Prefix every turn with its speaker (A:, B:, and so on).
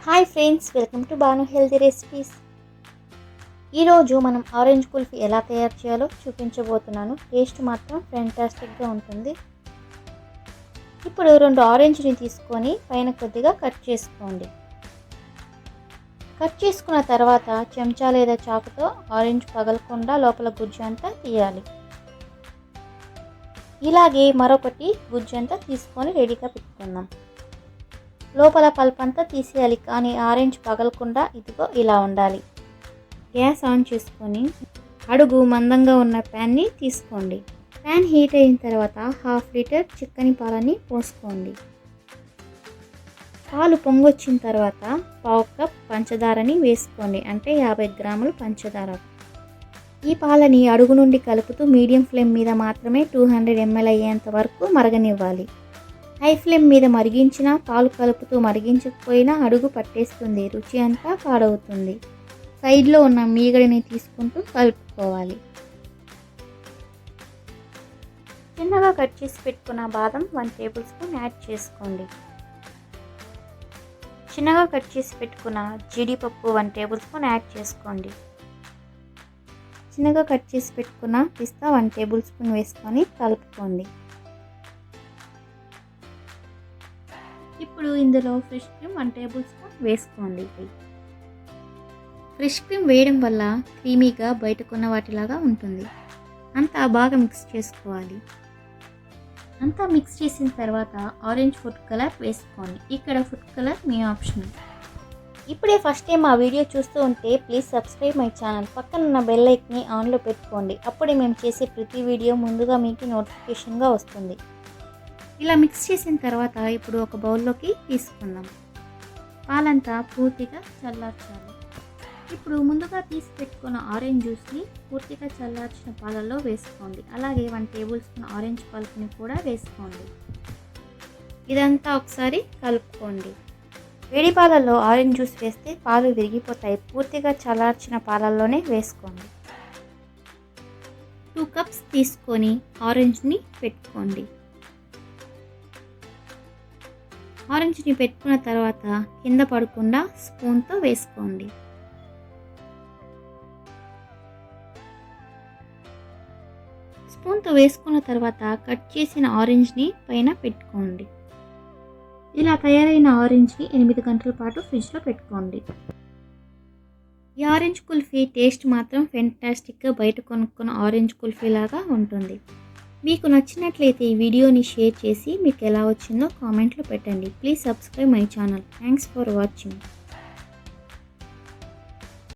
A: Hi friends, welcome to Banu healthy recipes. ఈరోజు మనం orange kulfi ఎలా తయారు చేయాలో చూపించబోతున్నాను. టేస్ట్ మాత్రం ఫ్యాంటాస్టిక్గా ఉంటుంది. ఇప్పుడు 2 ఆరెంజ్ని తీసుకొని పైన కొద్దిగా కట్ చేసుకోండి. కట్ చేసుకున్న తర్వాత చెంచా లేదా చాకుతో ఆరెంజ్ పగలకుండా లోపల గుజ్జు అంతా తీయాలి. ఇలాగే మరొకటి గుజ్జు అంతా తీసుకొని రెడీగా పెట్టుకుందాం. లోపల పల్ప్ అంతా తీసేయాలి, కానీ ఆరెంజ్ పగలకుండా ఇదిగో ఇలా ఉండాలి. గ్యాస్ ఆన్ చేసుకొని అడుగు మందంగా ఉన్న ప్యాన్ని తీసుకోండి. ప్యాన్ హీట్ అయిన తర్వాత 1/2 లీటర్ చిక్కని పాలని పోసుకోండి. పాలు పొంగొచ్చిన తర్వాత 1/2 కప్ పంచదారని వేసుకోండి, అంటే 50 గ్రాములు పంచదార. ఈ పాలని అడుగు నుండి కలుపుతూ మీడియం ఫ్లేమ్ మీద మాత్రమే 200 ml అయ్యేంత వరకు మరగనివ్వాలి. హై ఫ్లేమ్ మీద మరిగించిన పాలు కలుపుతూ మరిగించకపోయినా అడుగు పట్టేస్తుంది, రుచి అంతా పాడవుతుంది. సైడ్లో ఉన్న మీగడని తీసుకుంటూ కలుపుకోవాలి. చిన్నగా కట్ చేసి పెట్టుకున్న బాదం 1 టేబుల్ స్పూన్ యాడ్ చేసుకోండి. చిన్నగా కట్ చేసి పెట్టుకున్న జీడిపప్పు 1 టేబుల్ స్పూన్ యాడ్ చేసుకోండి. చిన్నగా కట్ చేసి పెట్టుకున్న పిస్తా 1 టేబుల్ స్పూన్ వేసుకొని కలుపుకోండి. ఇప్పుడు ఇందులో ఫ్రెష్ క్రీమ్ 1 టేబుల్ స్పూన్ వేసుకోండి. ఫ్రెష్ క్రీమ్ వేయడం వల్ల క్రీమీగా బయటకున్న వాటిలాగా ఉంటుంది. అంతా బాగా మిక్స్ చేసుకోవాలి. అంతా మిక్స్ చేసిన తర్వాత ఆరెంజ్ ఫుడ్ కలర్ వేసుకోండి. ఇక్కడ ఫుడ్ కలర్ మీ ఆప్షనల్. ఇప్పుడే ఫస్ట్ టైం మా వీడియో చూస్తూ ఉంటే ప్లీజ్ సబ్స్క్రైబ్ మై ఛానల్. పక్కన ఉన్న బెల్ ఐకాన్ని ఆన్లో పెట్టుకోండి. అప్పుడే మేము చేసే ప్రతి వీడియో ముందుగా మీకు నోటిఫికేషన్గా వస్తుంది. ఇలా మిక్స్ చేసిన తర్వాత ఇప్పుడు ఒక బౌల్లోకి తీసుకుందాం. పాలంతా పూర్తిగా చల్లార్చాలి. ఇప్పుడు ముందుగా తీసి పెట్టుకున్న ఆరెంజ్ జ్యూస్ని పూర్తిగా చల్లార్చిన పాలల్లో వేసుకోండి. అలాగే 1 టేబుల్ స్పూన్ ఆరెంజ్ పల్ప్ని కూడా వేసుకోండి. ఇదంతా ఒకసారి కలుపుకోండి. వేడి పాలల్లో ఆరెంజ్ జ్యూస్ వేస్తే పాలు విరిగిపోతాయి. పూర్తిగా చల్లార్చిన పాలల్లోనే వేసుకోండి. 2 కప్స్ తీసుకొని ఆరెంజ్ని పెట్టుకోండి. ఆరెంజ్ని పెట్టుకున్న తర్వాత కింద పడకుండా స్పూన్తో వేసుకోండి. స్పూన్తో వేసుకున్న తర్వాత కట్ చేసిన ఆరెంజ్ని పైన పెట్టుకోండి. ఇలా తయారైన ఆరెంజ్ని 8 గంటల పాటు ఫ్రిడ్జ్లో పెట్టుకోండి. ఈ ఆరెంజ్ కుల్ఫీ టేస్ట్ మాత్రం ఫెంటాస్టిక్గా బయట కొనుక్కున్న ఆరెంజ్ కుల్ఫీ లాగా ఉంటుంది. మీకు నచ్చినట్లయితే ఈ వీడియోని షేర్ చేసి మీకు ఎలా వచ్చిందో కామెంట్లో పెట్టండి. Please subscribe my channel. Thanks for watching.